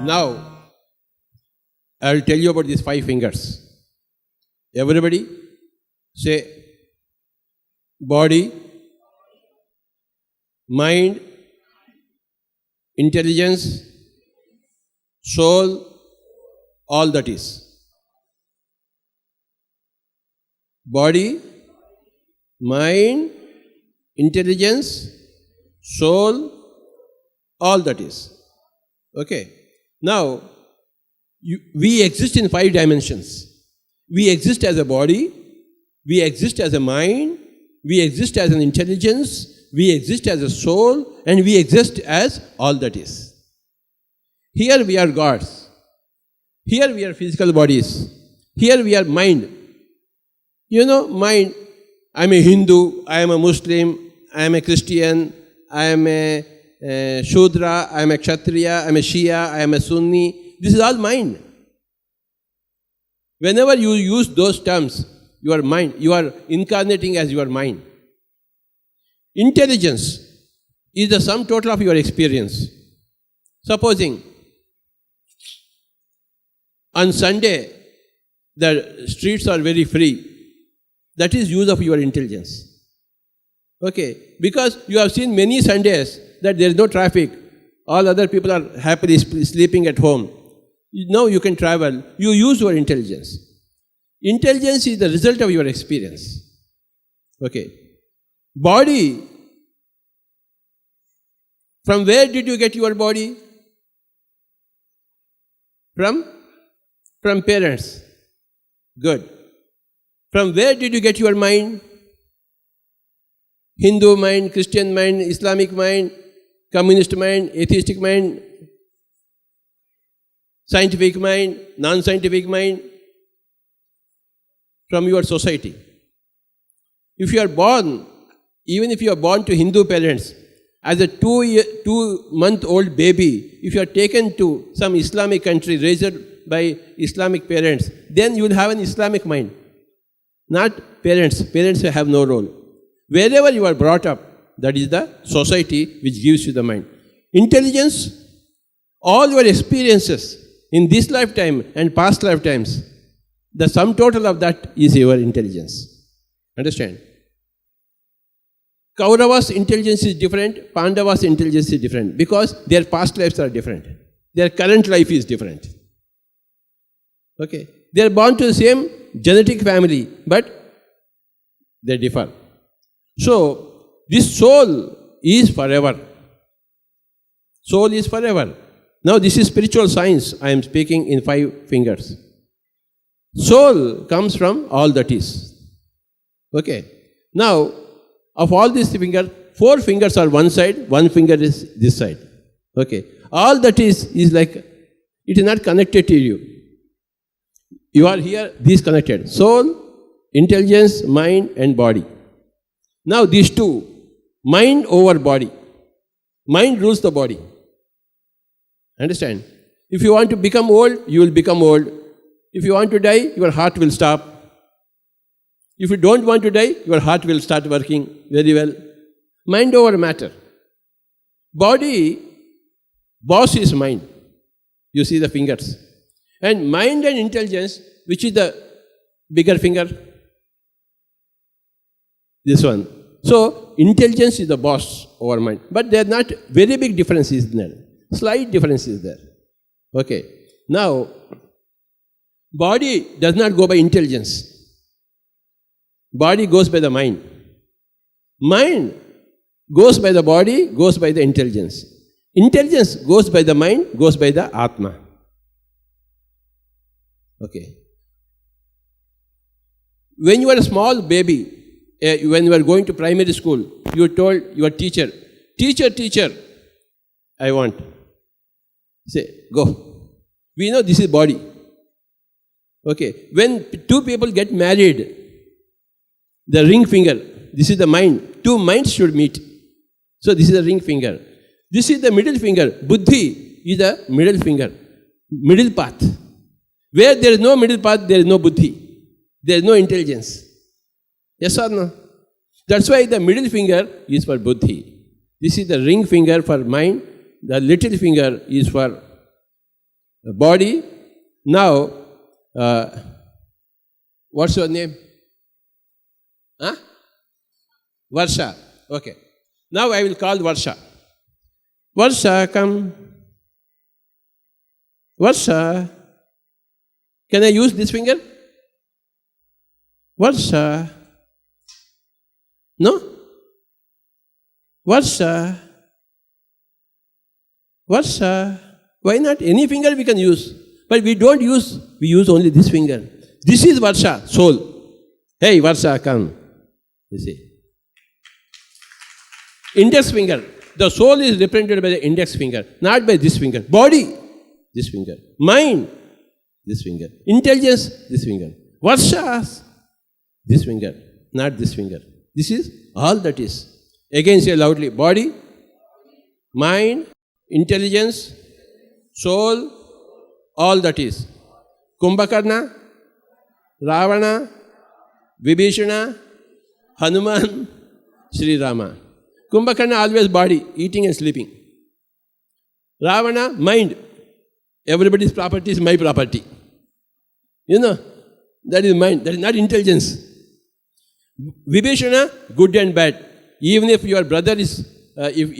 Now, I will tell you about these 5 fingers. Everybody say body, mind, intelligence, soul, all that is. Body, mind, intelligence, soul, all that is. Okay. Now, we exist in 5 dimensions. We exist as a body, we exist as a mind, we exist as an intelligence, we exist as a soul, and we exist as all that is. Here we are gods. Here we are physical bodies. Here we are mind. You know, mind. I am a Hindu, I am a Muslim, I am a Christian, I am a Shudra, I am a Kshatriya, I am a Shia, I am a Sunni. This is all mind. Whenever you use those terms, your mind, you are incarnating as your mind. Intelligence is the sum total of your experience. Supposing on Sunday the streets are very free, that is use of your intelligence. Okay, because you have seen many Sundays that there is no traffic, all other people are happily sleeping at home. Now you can travel, you use your intelligence. Intelligence is the result of your experience. Okay. Body. From where did you get your body? From parents. Good. From where did you get your mind? Hindu mind, Christian mind, Islamic mind, communist mind, atheistic mind, scientific mind, non-scientific mind, from your society. If you are born, even if you are born to Hindu parents, as a 2-month-old baby, if you are taken to some Islamic country raised by Islamic parents, then you will have an Islamic mind. Not parents. Parents have no role. Wherever you are brought up, that is the society which gives you the mind. Intelligence, all your experiences in this lifetime and past lifetimes, the sum total of that is your intelligence. Understand? Kauravas' intelligence is different, Pandavas' intelligence is different, because their past lives are different. Their current life is different. Okay? They are born to the same genetic family, but they differ. So, this soul is forever. Soul is forever. Now, this is spiritual science. I am speaking in 5 fingers. Soul comes from all that is. Okay. Now, of all these fingers, 4 fingers are one side, 1 finger is this side. Okay. All that is like, it is not connected to you. You are here, these connected. Soul, intelligence, mind and body. Now these 2, mind over body. Mind rules the body. Understand? If you want to become old, you will become old. If you want to die, your heart will stop. If you don't want to die, your heart will start working very well. Mind over matter. Body, boss is mind. You see the fingers. And mind and intelligence, which is the bigger finger? This one. So, intelligence is the boss over mind. But there are not very big differences there. Slight differences there. Okay. Now, body does not go by intelligence. Body goes by the mind. Mind goes by the body, goes by the intelligence. Intelligence goes by the mind, goes by the Atma. Okay. When you are a small baby, when you are going to primary school, you told your teacher, teacher, I want. Say, go. We know this is body. Okay. When 2 people get married, the ring finger, this is the mind. 2 minds should meet. So this is the ring finger. This is the middle finger. Buddhi is the middle finger. Middle path. Where there is no middle path, there is no buddhi. There is no intelligence. Yes or no? That's why the middle finger is for buddhi. This is the ring finger for mind. The little finger is for body. Now, what's your name? Huh? Varsha. Okay. Now I will call Varsha. Varsha, come. Varsha. Can I use this finger? Varsha. No? Varsha. Varsha. Why not? Any finger we can use. But we don't use, we use only this finger. This is Varsha, soul. Hey, Varsha, come. You see. Index finger. The soul is represented by the index finger, not by this finger. Body, this finger. Mind, this finger. Intelligence, this finger. Varshas, this finger, not this finger. This is all that is. Again say loudly. Body, mind, intelligence, soul, all that is. Kumbhakarna, Ravana, Vibhishana, Hanuman, Sri Rama. Kumbhakarna always body, eating and sleeping. Ravana, mind. Everybody's property is my property. You know, that is mind, that is not intelligence. Vibhishana, good and bad. Even if your brother is, if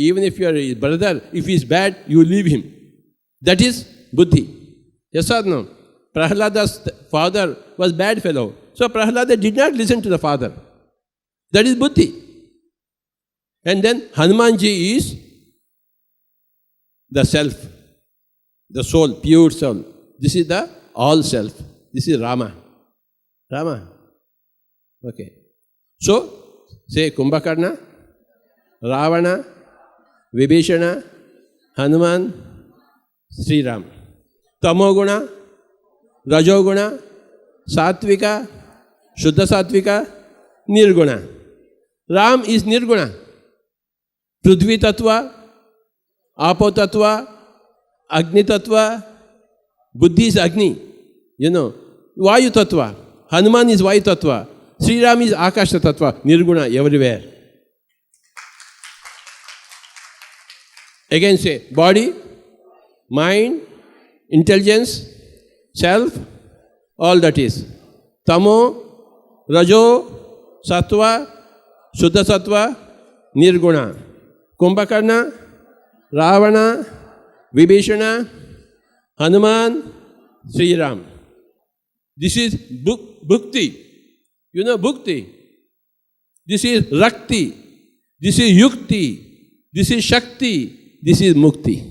he is bad, you leave him. That is buddhi. Yes or no? Prahlada's father was bad fellow. So Prahlada did not listen to the father. That is buddhi. And then Hanumanji is the self, the soul, pure soul. This is the all self. This is Rama. Rama. Okay. So, say Kumbhakarna, Ravana, Vibhishana, Hanuman, Sri Ram. Tamoguna, Rajoguna, Satvika, Shuddha Satvika, Nirguna. Ram is Nirguna. Prithvi Tattva, Apo Tattva, Agni Tattva, Buddhi is Agni, you know. Vayu Tattva, Hanuman is Vayu Tattva, Sri Ram is Akasha Tattva, Nirguna everywhere. Again say, body, mind, intelligence, self, all that is. Tamo, Rajo, Sattva, Shuddha Sattva, Nirguna. Kumbhakarna, Ravana, Vibhishana, Hanuman, Sri Ram. This is bhukti. You know bhukti. This is rakti. This is yukti. This is shakti. This is mukti.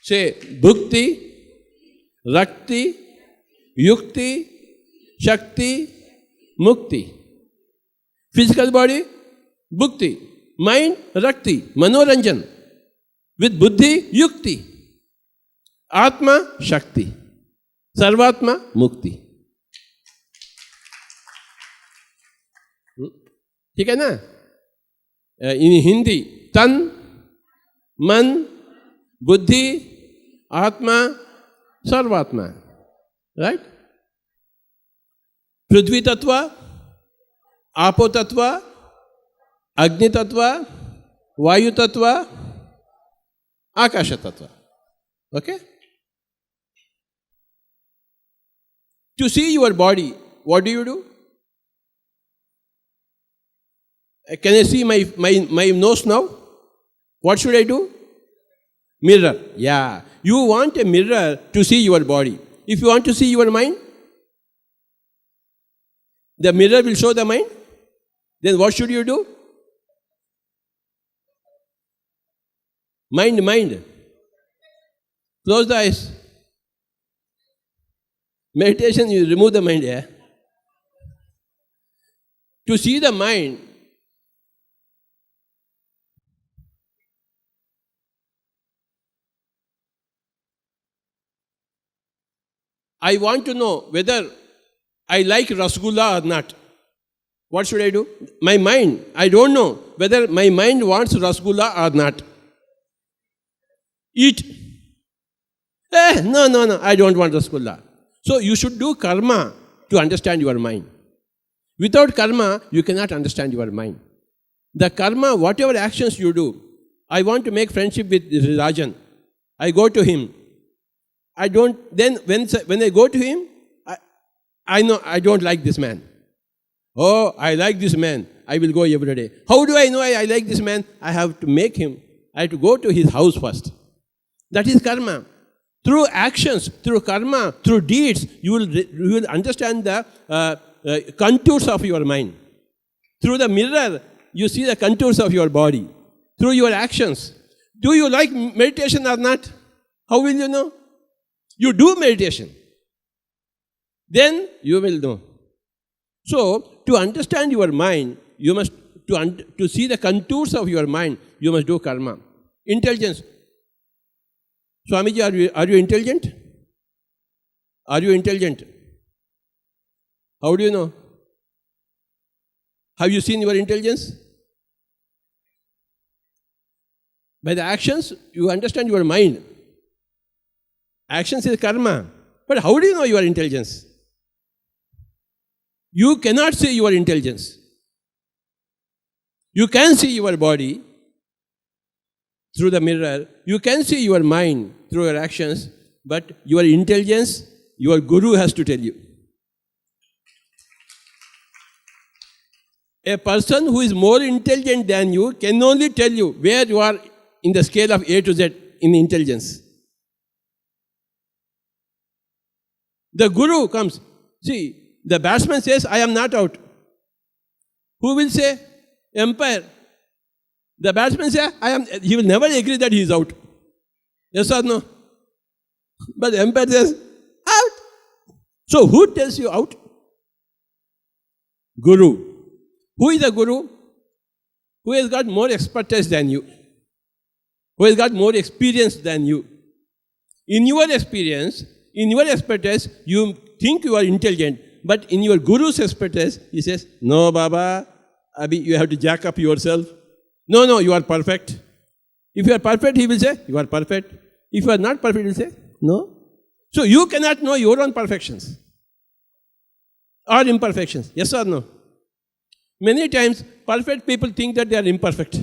Say bhukti, rakti, yukti, shakti, mukti. Physical body, bhukti. Mind, rakti, manoranjan. With buddhi, yukti. Atma, shakti. Sarvatma, mukti. ठीक है ना? In Hindi, tan, man, buddhi, atma, sarvatma. Right? Prithvi tattva, apo tattva, agni tattva, vayu tattva, akasha tattva. Okay? To see your body, what do? Can I see my nose now? What should I do? Mirror. Yeah. You want a mirror to see your body. If you want to see your mind, the mirror will show the mind. Then what should you do? Mind. Close the eyes. Meditation, you remove the mind, yeah? To see the mind, I want to know whether I like rasgulla or not. What should I do? My mind, I don't know whether my mind wants rasgulla or not. Eat. No, I don't want rasgulla. So you should do karma to understand your mind. Without karma, you cannot understand your mind. The karma, whatever actions you do, I want to make friendship with Rajan. I go to him. I don't, then when I go to him, I know I don't like this man. Oh, I like this man. I will go every day. How do I know I like this man? I have to make him. I have to go to his house first. That is karma. Through actions, through karma, through deeds, you will understand the contours of your mind. Through the mirror, you see the contours of your body. Through your actions. Do you like meditation or not? How will you know? You do meditation. Then you will know. So, to understand your mind, you must, to see the contours of your mind, you must do karma. Intelligence. Swamiji, are you intelligent? Are you intelligent? How do you know? Have you seen your intelligence? By the actions, you understand your mind. Actions is karma. But how do you know your intelligence? You cannot see your intelligence. You can see your body through the mirror. You can see your mind through your actions. But your intelligence, your guru has to tell you. A person who is more intelligent than you can only tell you where you are in the scale of A to Z in intelligence. The guru comes. See, the batsman says, I am not out. Who will say? Umpire. The batsman says, he will never agree that he is out. Yes or no? But the umpire says, out. So who tells you out? Guru. Who is the guru? Who has got more expertise than you? Who has got more experience than you? In your experience, in your expertise, you think you are intelligent, but in your guru's expertise, he says, no, Baba, Abhi, you have to jack up yourself. No, you are perfect. If you are perfect, he will say, you are perfect. If you are not perfect, he will say, no. So you cannot know your own perfections or imperfections. Yes or no? Many times, perfect people think that they are imperfect.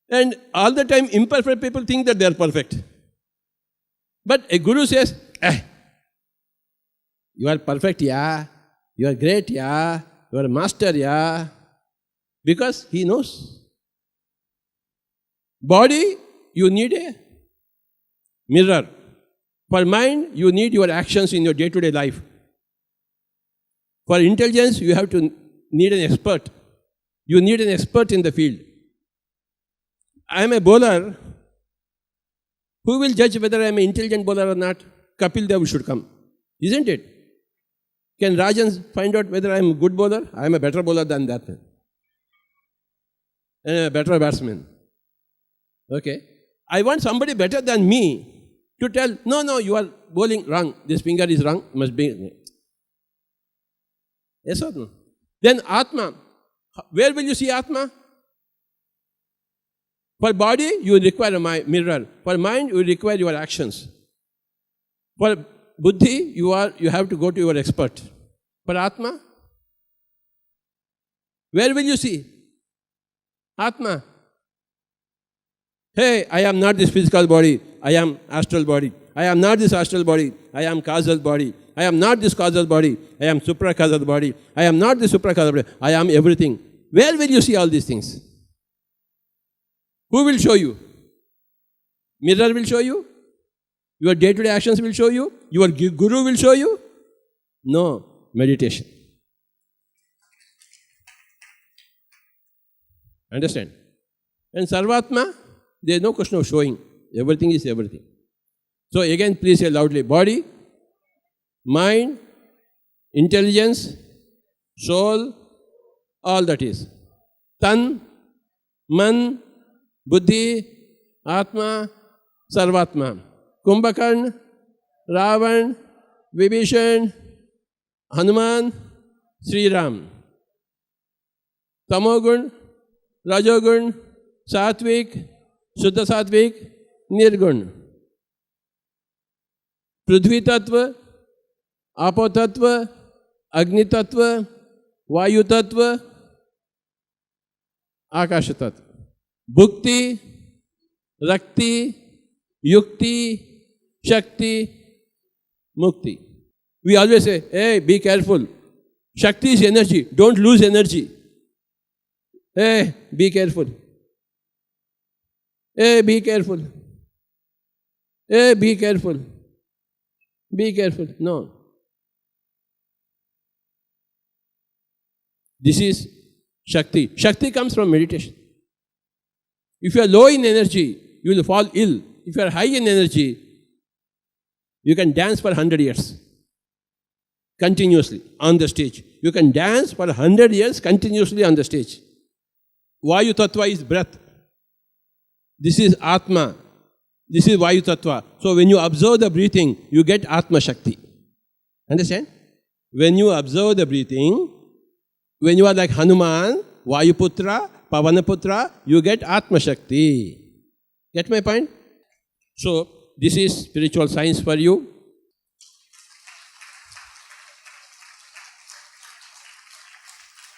And all the time, imperfect people think that they are perfect. But a guru says, you are perfect, yeah. You are great, yeah. You are a master, yeah. Because he knows. Body, you need a mirror. For mind, you need your actions in your day-to-day life. For intelligence, you have to need an expert. You need an expert in the field. I am a bowler. Who will judge whether I am an intelligent bowler or not? Kapil Dev should come. Isn't it? Can Rajan find out whether I am a good bowler? I am a better bowler than that man. And a better batsman. Okay. I want somebody better than me to tell, no, you are bowling wrong. This finger is wrong. Must be. Yes or no? Then Atma. Where will you see Atma? For body, you require a mirror. For mind, you require your actions. For buddhi, you have to go to your expert. For Atma, where will you see? Atma. Hey, I am not this physical body. I am astral body. I am not this astral body. I am causal body. I am not this causal body. I am supra-causal body. I am not this supra-causal body. I am everything. Where will you see all these things? Who will show you? Mirror will show you? Your day-to-day actions will show you? Your guru will show you? No. Meditation. Understand? And Sarvatma, there is no question of showing. Everything is everything. So again, please say loudly, body, mind, intelligence, soul, all that is. Tan, man, buddhi, atma, sarvatma. Kumbhakarna, Ravan, Vibhishan, Hanuman, Sri Ram. Tamogun, Rajogun, Satvik, Shuddha Satvik, Nirgun. Prithvi Tattva, Apo Tattva, Agni Tattva, Vayu Tattva, Akasha Tattva. Bhukti, Rakti, Yukti, Shakti, Mukti. We always say, hey, be careful. Shakti is energy. Don't lose energy. Hey, be careful. Hey, be careful. Hey, be careful. Be careful. No. This is Shakti. Shakti comes from meditation. If you are low in energy, you will fall ill. If you are high in energy, you can dance for 100 years. Continuously on the stage. You can dance for 100 years continuously on the stage. Vayu Tattva is breath. This is Atma. This is Vayu Tattva. So when you observe the breathing, you get Atma Shakti. Understand? When you observe the breathing, when you are like Hanuman, Vayuputra, Pavanaputra, you get Atma Shakti. Get my point? So this is spiritual science for you.